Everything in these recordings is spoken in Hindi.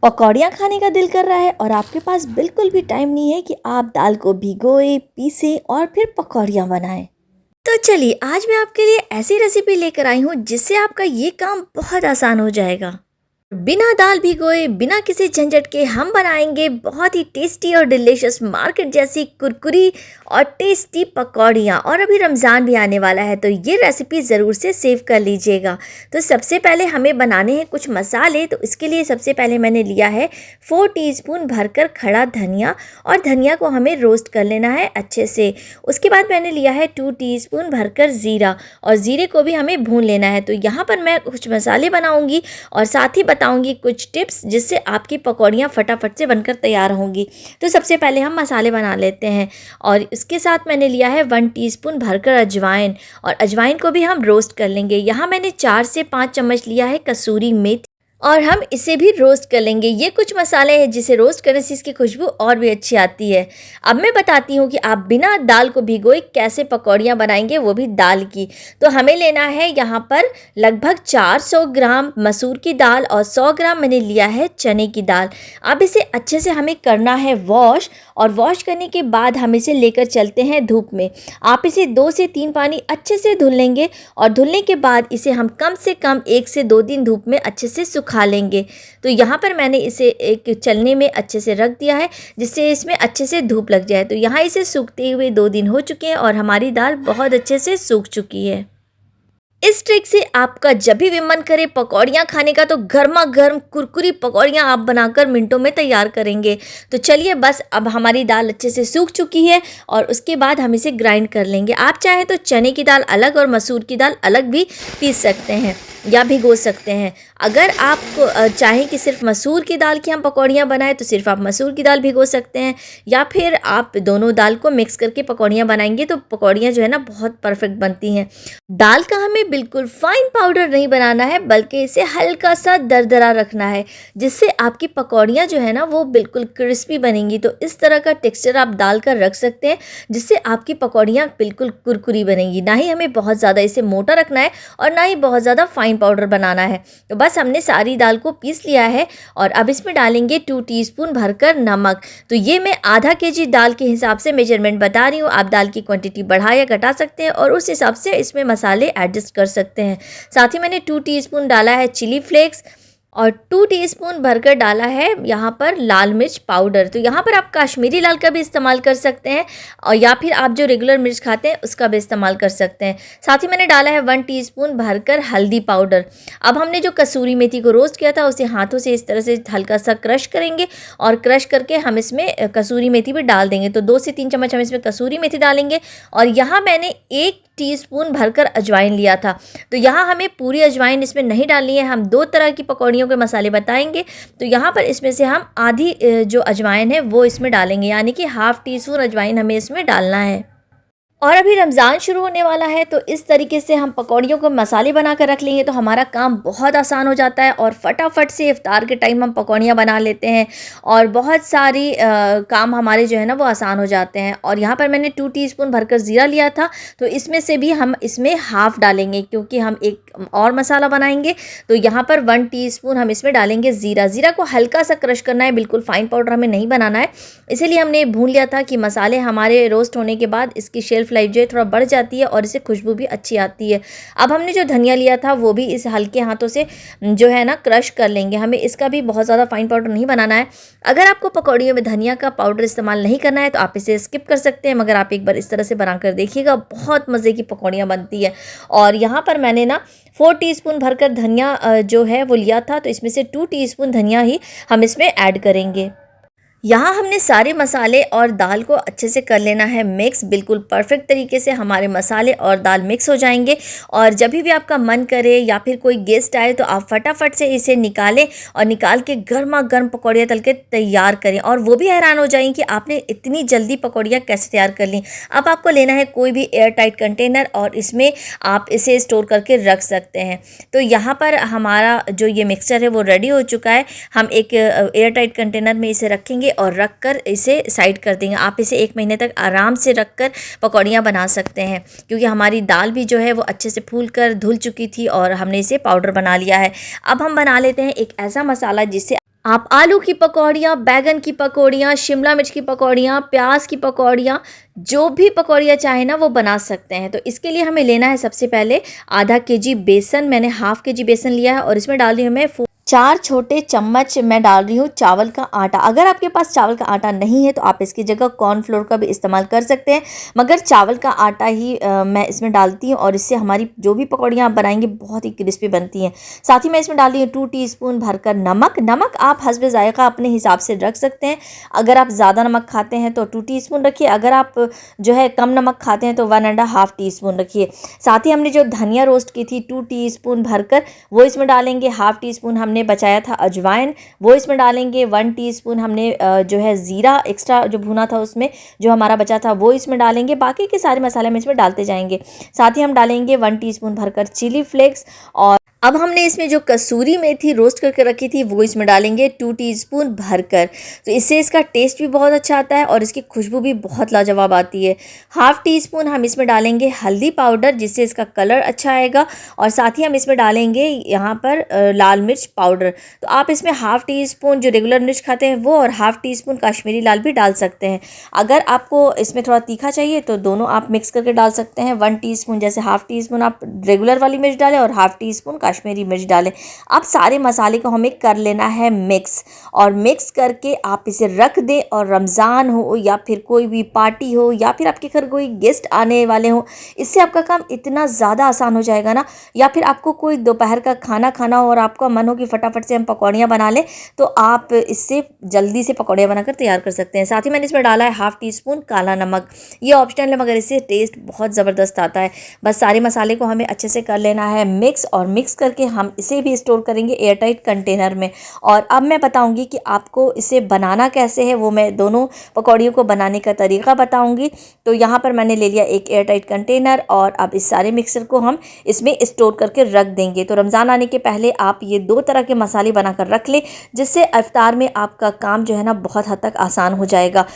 पकौड़ियाँ खाने का दिल कर रहा है और आपके पास बिल्कुल भी टाइम नहीं है कि आप दाल को भिगोए, पीसे और फिर पकौड़ियाँ बनाएं। तो चलिए आज मैं आपके लिए ऐसी रेसिपी लेकर आई हूँ जिससे आपका ये काम बहुत आसान हो जाएगा। बिना दाल भिगोए, बिना किसी झंझट के हम बनाएंगे बहुत ही टेस्टी और डिलीशियस मार्केट जैसी कुरकुरी और टेस्टी पकौड़ियाँ। और अभी रमज़ान भी आने वाला है तो ये रेसिपी ज़रूर से सेव कर लीजिएगा। तो सबसे पहले हमें बनाने हैं कुछ मसाले। तो इसके लिए सबसे पहले मैंने लिया है 4 टीस्पून भरकर खड़ा धनिया, और धनिया को हमें रोस्ट कर लेना है अच्छे से। उसके बाद मैंने लिया है 2 टीस्पून भरकर ज़ीरा, और ज़ीरे को भी हमें भून लेना है। तो यहाँ पर मैं कुछ मसाले बनाऊँगी और साथ ही बताऊंगी कुछ टिप्स जिससे आपकी पकौड़ियाँ फटाफट से बनकर तैयार होंगी। तो सबसे पहले हम मसाले बना लेते हैं, और इसके साथ मैंने लिया है 1 टीस्पून भरकर अजवाइन, और अजवाइन को भी हम रोस्ट कर लेंगे। यहाँ मैंने 4 से 5 चम्मच लिया है कसूरी मेथी, और हम इसे भी रोस्ट कर लेंगे। ये कुछ मसाले हैं जिसे रोस्ट करने से इसकी खुशबू और भी अच्छी आती है। अब मैं बताती हूँ कि आप बिना दाल को भिगोए कैसे पकौड़ियाँ बनाएंगे, वो भी दाल की। तो हमें लेना है यहाँ पर लगभग 400 ग्राम मसूर की दाल, और 100 ग्राम मैंने लिया है चने की दाल। अब इसे अच्छे से हमें करना है वॉश, और वॉश करने के बाद हम इसे लेकर चलते हैं धूप में। आप इसे 2 से 3 पानी अच्छे से धुल लेंगे, और धुलने के बाद इसे हम कम से कम 1 से 2 दिन धूप में अच्छे से खा लेंगे। तो यहाँ पर मैंने इसे एक चलने में अच्छे से रख दिया है जिससे इसमें अच्छे से धूप लग जाए। तो यहाँ इसे सूखते हुए 2 दिन हो चुके हैं और हमारी दाल बहुत अच्छे से सूख चुकी है। इस ट्रिक से आपका जब भी मन करे पकौड़ियाँ खाने का तो गर्मा गर्म कुरकुरी पकौड़ियाँ आप बनाकर मिनटों में तैयार करेंगे। तो चलिए बस अब हमारी दाल अच्छे से सूख चुकी है, और उसके बाद हम इसे ग्राइंड कर लेंगे। आप चाहे तो चने की दाल अलग और मसूर की दाल अलग भी पीस सकते हैं या भिगो सकते हैं। अगर आप चाहें कि सिर्फ मसूर की दाल की हम पकौड़ियाँ बनाएं तो सिर्फ आप मसूर की दाल भिगो सकते हैं, या फिर आप दोनों दाल को मिक्स करके पकौड़ियाँ बनाएंगे तो पकौड़ियाँ जो है ना बहुत परफेक्ट बनती हैं। दाल का हमें बिल्कुल फाइन पाउडर नहीं बनाना है, बल्कि इसे हल्का सा दरदरा रखना है जिससे आपकी पकौड़ियाँ जो है ना वो बिल्कुल क्रिस्पी बनेंगी। तो इस तरह का टेक्सचर आप दाल का रख सकते हैं जिससे आपकी पकौड़ियाँ बिल्कुल कुरकुरी बनेंगी। ना ही हमें बहुत ज़्यादा इसे मोटा रखना है और ना ही बहुत ज़्यादा फाइन पाउडर बनाना है। तो बस हमने सारी दाल को पीस लिया है, और अब इसमें डालेंगे 2 टीस्पून भरकर नमक। तो ये मैं आधा केजी दाल के हिसाब से मेजरमेंट बता रही हूँ। आप दाल की क्वांटिटी बढ़ा या घटा सकते हैं और उस हिसाब से इसमें मसाले एडजस्ट कर सकते हैं। साथ ही मैंने 2 टीस्पून डाला है चिली फ्लेक्स, और 2 टीस्पून भरकर डाला है यहाँ पर लाल मिर्च पाउडर। तो यहाँ पर आप कश्मीरी लाल का भी इस्तेमाल कर सकते हैं, और या फिर आप जो रेगुलर मिर्च खाते हैं उसका भी इस्तेमाल कर सकते हैं। साथ ही मैंने डाला है 1 टीस्पून भरकर हल्दी पाउडर। अब हमने जो कसूरी मेथी को रोस्ट किया था उसे हाथों से इस तरह से हल्का सा क्रश करेंगे, और क्रश करके हम इसमें कसूरी मेथी भी डाल देंगे। तो 2 से 3 चम्मच हम इसमें कसूरी मेथी डालेंगे, और यहाँ मैंने 1 टीस्पून भरकर अजवाइन लिया था। तो यहाँ हमें पूरी अजवाइन इसमें नहीं डालनी है, हम 2 तरह की पकौड़ियों के मसाले बताएंगे। तो यहाँ पर इसमें से हम आधी जो अजवाइन है वो इसमें डालेंगे, यानी कि ½ टीस्पून अजवाइन हमें इसमें डालना है। और अभी रमज़ान शुरू होने वाला है तो इस तरीके से हम पकौड़ियों को मसाले बना कर रख लेंगे तो हमारा काम बहुत आसान हो जाता है, और फटाफट से इफ्तार के टाइम हम पकौड़ियाँ बना लेते हैं, और बहुत सारी काम हमारे जो है ना वो आसान हो जाते हैं। और यहाँ पर मैंने 2 टीस्पून भरकर ज़ीरा लिया था, तो इसमें से भी हम इसमें हाफ़ डालेंगे क्योंकि हम एक और मसाला बनाएंगे। तो यहाँ पर 1 टीस्पून हम इसमें डालेंगे ज़ीरा। ज़ीरा को हल्का सा क्रश करना है, बिल्कुल फाइन पाउडर हमें नहीं बनाना है। इसीलिए हमने भून लिया था कि मसाले हमारे रोस्ट होने के बाद इसकी शेल्फ लाइफ जो है थोड़ा बढ़ जाती है और इससे खुशबू भी अच्छी आती है। अब हमने जो धनिया लिया था वो भी इस हल्के हाथों से जो है ना क्रश कर लेंगे। हमें इसका भी बहुत ज़्यादा फाइन पाउडर नहीं बनाना है। अगर आपको पकौड़ियों में धनिया का पाउडर इस्तेमाल नहीं करना है तो आप इसे स्किप कर सकते हैं, मगर आप एक बार इस तरह से बनाकर देखिएगा, बहुत मज़े की पकौड़ियाँ बनती है। और यहाँ पर मैंने ना 4 टीस्पून भरकर धनिया जो है वो लिया था, तो इसमें से 2 टीस्पून धनिया ही हम इसमें ऐड करेंगे। यहाँ हमने सारे मसाले और दाल को अच्छे से कर लेना है मिक्स। बिल्कुल परफेक्ट तरीके से हमारे मसाले और दाल मिक्स हो जाएंगे, और जब भी आपका मन करे या फिर कोई गेस्ट आए तो आप फटाफट से इसे निकालें और निकाल के गर्मा गर्म पकौड़ियाँ तल के तैयार करें, और वो भी हैरान हो जाएंगे कि आपने इतनी जल्दी पकौड़ियाँ कैसे तैयार कर ली। अब आपको लेना है कोई भी एयर टाइट कंटेनर, और इसमें आप इसे स्टोर करके रख सकते हैं। तो यहाँ पर हमारा जो ये मिक्सचर है वो रेडी हो चुका है। हम एक एयर टाइट कंटेनर में इसे रखेंगे और रख कर इसे साइड कर देंगे। आप इसे 1 महीने तक आराम से रख कर पकौड़ियाँ बना सकते हैं, क्योंकि हमारी दाल भी जो है वो अच्छे से फूल कर धुल चुकी थी और हमने इसे पाउडर बना लिया है। अब हम बना लेते हैं एक ऐसा मसाला जिससे आप आलू की पकौड़ियाँ, बैंगन की पकौड़ियाँ, शिमला मिर्च की पकौड़ियाँ, प्याज की पकौड़ियाँ, जो भी पकौड़ियाँ चाहें ना वो बना सकते हैं। तो इसके लिए हमें लेना है सबसे पहले आधा केजी बेसन। मैंने हाफ़ केजी बेसन लिया है और इसमें डाल रही हूँ मैं 4 छोटे चम्मच मैं डाल रही हूँ चावल का आटा। अगर आपके पास चावल का आटा नहीं है तो आप इसकी जगह कॉर्नफ्लोर का भी इस्तेमाल कर सकते हैं, मगर चावल का आटा ही मैं इसमें डालती हूँ और इससे हमारी जो भी पकौड़ियाँ आप बनाएंगे बहुत ही क्रिस्पी बनती हैं। साथ ही मैं इसमें डाल रही हूँ 2 टीस्पून भरकर नमक। नमक आप हस्ब ज़ायक़ा अपने हिसाब से रख सकते हैं। अगर आप ज़्यादा नमक खाते हैं तो 2 टीस्पून रखिए, अगर आप जो है कम नमक खाते हैं तो 1.5 टीस्पून रखिए। साथ ही हमने जो धनिया रोस्ट की थी 2 टीस्पून भरकर वो इसमें डालेंगे। हाफ़ टीस्पून हमने बचाया था अजवाइन, वो इसमें डालेंगे। 1 टीस्पून हमने जो है ज़ीरा एक्स्ट्रा जो भुना था उसमें जो हमारा बचा था वो इसमें डालेंगे। बाकी के सारे मसाले हम इसमें डालते जाएंगे। साथ ही हम डालेंगे 1 टीस्पून भरकर चिली फ्लेक्स। और अब हमने इसमें जो कसूरी मेथी रोस्ट करके रखी थी वो इसमें डालेंगे 2 टीस्पून भरकर। तो इससे इसका टेस्ट भी बहुत अच्छा आता है और इसकी खुशबू भी बहुत लाजवाब आती है। हाफ़ टीस्पून हम इसमें डालेंगे हल्दी पाउडर, जिससे इसका कलर अच्छा आएगा। और साथ ही हम इसमें डालेंगे यहाँ पर लाल मिर्च पाउडर। तो आप इसमें हाफ़ टीस्पून जो रेगुलर मिर्च खाते हैं वो और हाफ़ टीस्पून कश्मीरी लाल भी डाल सकते हैं। अगर आपको इसमें थोड़ा तीखा चाहिए तो दोनों आप मिक्स करके डाल सकते हैं। 1 टीस्पून जैसे हाफ़ टीस्पून आप रेगुलर वाली मिर्च डालें और हाफ़ टीस्पून कश्मीरी मिर्च डालें। अब सारे मसाले को हमें कर लेना है मिक्स, और मिक्स करके आप इसे रख दें। और रमज़ान हो या फिर कोई भी पार्टी हो या फिर आपके घर कोई गेस्ट आने वाले हों, इससे आपका काम इतना ज़्यादा आसान हो जाएगा ना। या फिर आपको कोई दोपहर का खाना खाना हो और आपका मन हो कि फटाफट से हम पकौड़ियाँ बना लें, तो आप इससे जल्दी से पकौड़ियाँ बनाकर तैयार कर सकते हैं। साथ ही मैंने इसमें डाला है हाफ़ टीस्पून काला नमक। ये ऑप्शनल है मगर इससे टेस्ट बहुत ज़बरदस्त आता है। बस सारे मसाले को हमें अच्छे से कर लेना है मिक्स, और मिक्स करके हम इसे भी स्टोर करेंगे एयरटाइट कंटेनर में। और अब मैं बताऊंगी कि आपको इसे बनाना कैसे है, वो मैं दोनों पकौड़ियों को बनाने का तरीका बताऊंगी। तो यहाँ पर मैंने ले लिया एक एयरटाइट कंटेनर और अब इस सारे मिक्सर को हम इसमें स्टोर करके रख देंगे। तो रमज़ान आने के पहले आप ये 2 तरह के मसाले बनाकर रख लें, जिससे इफ्तार में आपका काम जो है ना बहुत हद तक आसान हो जाएगा।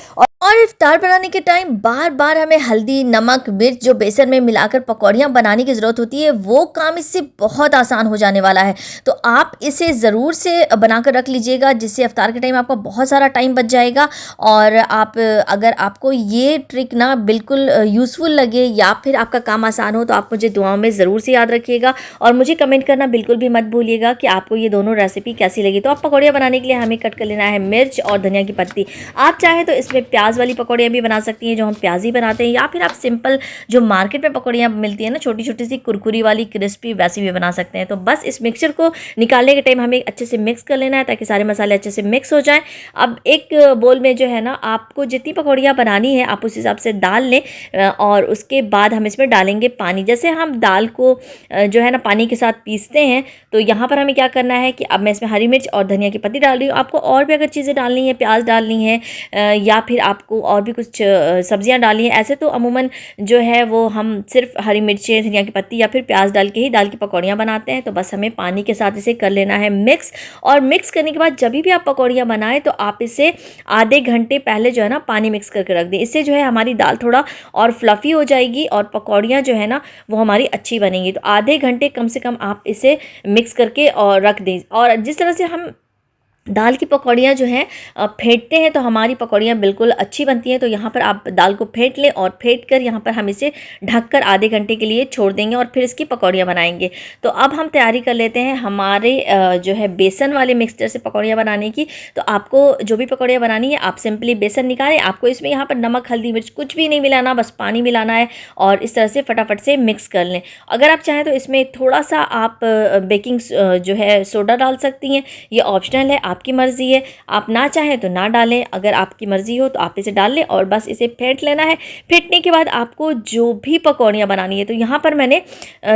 और इफ्तार बनाने के टाइम बार बार हमें हल्दी, नमक, मिर्च जो बेसन में मिलाकर पकौड़ियाँ बनाने की ज़रूरत होती है, वो काम इससे बहुत आसान हो जाने वाला है। तो आप इसे ज़रूर से बनाकर रख लीजिएगा, जिससे इफ्तार के टाइम आपका बहुत सारा टाइम बच जाएगा। और आप अगर आपको ये ट्रिक ना बिल्कुल यूज़फुल लगे या फिर आपका काम आसान हो, तो आप मुझे दुआओं में ज़रूर से याद रखिएगा और मुझे कमेंट करना बिल्कुल भी मत भूलिएगा कि आपको ये दोनों रेसिपी कैसी लगी। तो आप पकौड़ियाँ बनाने के लिए हमें कट कर लेना है मिर्च और धनिया की पत्ती। आप चाहें तो इसमें प्याज वाली पकौड़ियाँ भी बना सकती हैं, जो हम प्याज ही बनाते हैं, या फिर आप सिंपल जो मार्केट में पकौड़ियाँ मिलती हैं ना छोटी छोटी सी कुरकुरी वाली क्रिस्पी, वैसी भी बना सकते हैं। तो बस इस मिक्सचर को निकालने के टाइम हमें अच्छे से मिक्स कर लेना है ताकि सारे मसाले अच्छे से मिक्स हो जाएं। अब एक बोल में जो है ना, आपको जितनी पकौड़ियाँ बनानी है आप उस हिसाब से दाल लें और उसके बाद हम इसमें डालेंगे पानी। जैसे हम दाल को जो है ना पानी के साथ पीसते हैं, तो यहाँ पर हमें क्या करना है कि अब मैं इसमें हरी मिर्च और धनिया की पत्ती डाल रही हूँ। आपको और भी अगर चीज़ें डालनी है, प्याज डालनी है या फिर आपको और भी कुछ सब्जियां डाली हैं, ऐसे तो अमूमन जो है वो हम सिर्फ हरी मिर्चें, धनिया की पत्ती या फिर प्याज डाल के ही दाल की पकौड़ियाँ बनाते हैं। तो बस हमें पानी के साथ इसे कर लेना है मिक्स। और मिक्स करने के बाद जब भी आप पकौड़ियाँ बनाएं तो आप इसे आधे घंटे पहले जो है ना पानी मिक्स करके रख दें। इससे जो है हमारी दाल थोड़ा और फ्लफ़ी हो जाएगी और पकौड़ियाँ जो है ना वो हमारी अच्छी बनेंगी। तो आधे घंटे कम से कम आप इसे मिक्स करके और रख दें। और जिस तरह से हम दाल की पकौड़ियाँ जो हैं फेंटते हैं तो हमारी पकौड़ियाँ बिल्कुल अच्छी बनती हैं। तो यहाँ पर आप दाल को फेंट लें और फेंट कर यहाँ पर हम इसे ढककर आधे घंटे के लिए छोड़ देंगे और फिर इसकी पकौड़ियाँ बनाएंगे। तो अब हम तैयारी कर लेते हैं हमारे जो है बेसन वाले मिक्सचर से पकौड़ियाँ बनाने की। तो आपको जो भी पकौड़ियाँ बनानी है आप सिंपली बेसन निकालें। आपको इसमें यहाँ पर नमक, हल्दी, मिर्च कुछ भी नहीं मिलाना, बस पानी मिलाना है और इस तरह से फटाफट से मिक्स कर लें। अगर आप चाहें तो इसमें थोड़ा सा आप बेकिंग जो है सोडा डाल सकती हैं, ये ऑप्शनल है, आपकी मर्ज़ी है। आप ना चाहें तो ना डालें, अगर आपकी मर्ज़ी हो तो आप इसे डाल लें और बस इसे फेंट लेना है। फेंटने के बाद आपको जो भी पकौड़ियाँ बनानी है, तो यहाँ पर मैंने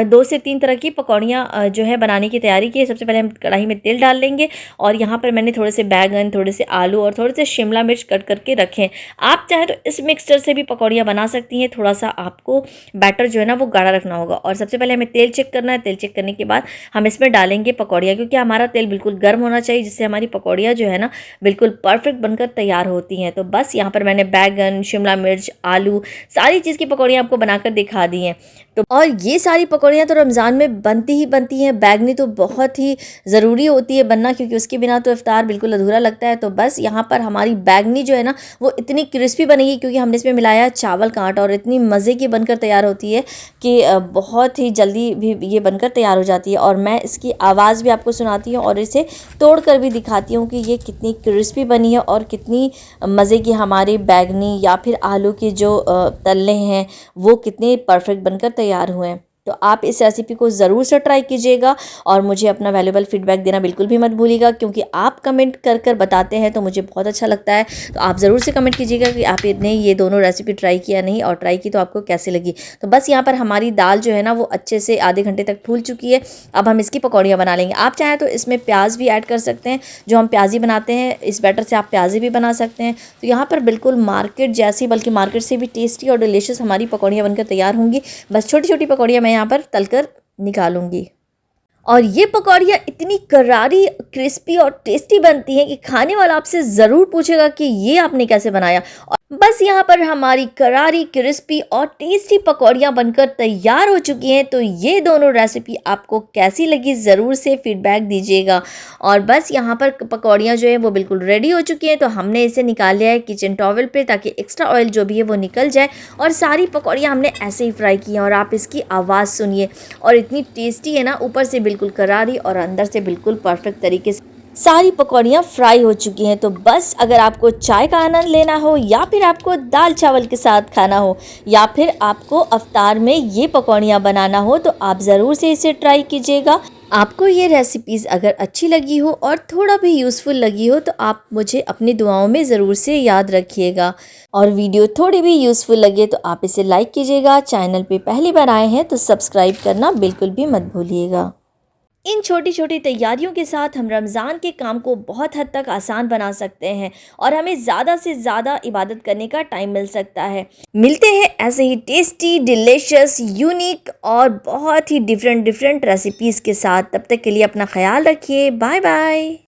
2 से 3 तरह की पकौड़ियाँ जो है बनाने की तैयारी की है। सबसे पहले हम कढ़ाई में तेल डाल लेंगे और यहाँ पर मैंने थोड़े से बैंगन, थोड़े से आलू और थोड़े से शिमला मिर्च कट करके रखें। आप चाहें तो इस मिक्सचर से भी पकौड़ियाँ बना सकती हैं। थोड़ा सा आपको बैटर जो है ना वो गाढ़ा रखना होगा। और सबसे पहले हमें तेल चेक करना है। तेल चेक करने के बाद हम इसमें डालेंगे पकौड़ियाँ, क्योंकि हमारा तेल बिल्कुल गर्म होना चाहिए जिससे हमारी हमारी पकौड़ियाँ जो है ना बिल्कुल परफेक्ट बनकर तैयार होती हैं। तो बस यहाँ पर मैंने बैगन, शिमला मिर्च, आलू सारी चीज़ की पकौड़ियाँ आपको बनाकर दिखा दी हैं। तो और ये सारी पकौड़ियाँ तो रमज़ान में बनती ही बनती हैं। बैंगनी तो बहुत ही ज़रूरी होती है बनना, क्योंकि उसके बिना तो इफ्तार बिल्कुल अधूरा लगता है। तो बस यहाँ पर हमारी बैंगनी जो है ना वो इतनी क्रिस्पी बनेगी, क्योंकि हमने इसमें मिलाया चावल का आटा, और इतनी मज़े की बनकर तैयार होती है कि बहुत ही जल्दी भी ये बनकर तैयार हो जाती है। और मैं इसकी आवाज़ भी आपको सुनाती हूँ और इसे तोड़ कर भी दिखाती हूँ कि ये कितनी क्रिस्पी बनी है और कितनी मज़े की हमारी बैंगनी या फिर आलू के जो तल्ले हैं वो कितने परफेक्ट बनकर तैयार हुए हैं। तो आप इस रेसिपी को ज़रूर से ट्राई कीजिएगा और मुझे अपना वैल्यूएबल फीडबैक देना बिल्कुल भी मत भूलिएगा, क्योंकि आप कमेंट कर कर बताते हैं तो मुझे बहुत अच्छा लगता है। तो आप ज़रूर से कमेंट कीजिएगा कि आपने ये दोनों रेसिपी ट्राई किया नहीं, और ट्राई की तो आपको कैसे लगी। तो बस यहाँ पर हमारी दाल जो है ना वो अच्छे से आधे घंटे तक फूल चुकी है। अब हम इसकी पकौड़ियाँ बना लेंगे। आप चाहें तो इसमें प्याज भी ऐड कर सकते हैं, जो हम प्याजी बनाते हैं इस बैटर से आप प्याजी भी बना सकते हैं। तो यहाँ पर बिल्कुल मार्केट जैसी, बल्कि मार्केट से भी टेस्टी और डिलीशियस हमारी पकौड़ियाँ बनकर तैयार होंगी। बस छोटी छोटी पकौड़ियाँ मैं यहाँ पर तलकर निकालूंगी। और ये पकौड़ियाँ इतनी करारी, क्रिस्पी और टेस्टी बनती हैं कि खाने वाला आपसे ज़रूर पूछेगा कि ये आपने कैसे बनाया। और बस यहाँ पर हमारी करारी, क्रिस्पी और टेस्टी पकौड़ियाँ बनकर तैयार हो चुकी हैं। तो ये दोनों रेसिपी आपको कैसी लगी ज़रूर से फीडबैक दीजिएगा। और बस यहाँ पर पकौड़ियाँ जो है वो बिल्कुल रेडी हो चुकी हैं। तो हमने इसे निकाल लिया है किचन टॉवल पे, ताकि एक्स्ट्रा ऑयल जो भी है वो निकल जाए। और सारी पकौड़ियाँ हमने ऐसे ही फ्राई की हैं, और आप इसकी आवाज़ सुनिए, और इतनी टेस्टी है ना, ऊपर से बिल्कुल करारी और अंदर से बिल्कुल परफेक्ट तरीके से सारी पकौड़ियाँ फ्राई हो चुकी हैं। तो बस अगर आपको चाय का आनंद लेना हो, या फिर आपको दाल चावल के साथ खाना हो, या फिर आपको अफ्तार में ये पकौड़ियाँ बनाना हो, तो आप ज़रूर से इसे ट्राई कीजिएगा। आपको ये रेसिपीज़ अगर अच्छी लगी हो और थोड़ा भी यूज़फुल लगी हो, तो आप मुझे अपनी दुआओं में ज़रूर से याद रखिएगा। और वीडियो थोड़ी भी यूज़फुल लगे तो आप इसे लाइक कीजिएगा। चैनल पे पहली बार आए हैं तो सब्सक्राइब करना बिल्कुल भी मत भूलिएगा। इन छोटी छोटी तैयारियों के साथ हम रमज़ान के काम को बहुत हद तक आसान बना सकते हैं, और हमें ज़्यादा से ज़्यादा इबादत करने का टाइम मिल सकता है। मिलते हैं ऐसे ही टेस्टी, डिलीशियस, यूनिक और बहुत ही डिफरेंट रेसिपीज़ के साथ। तब तक के लिए अपना ख्याल रखिए। Bye bye.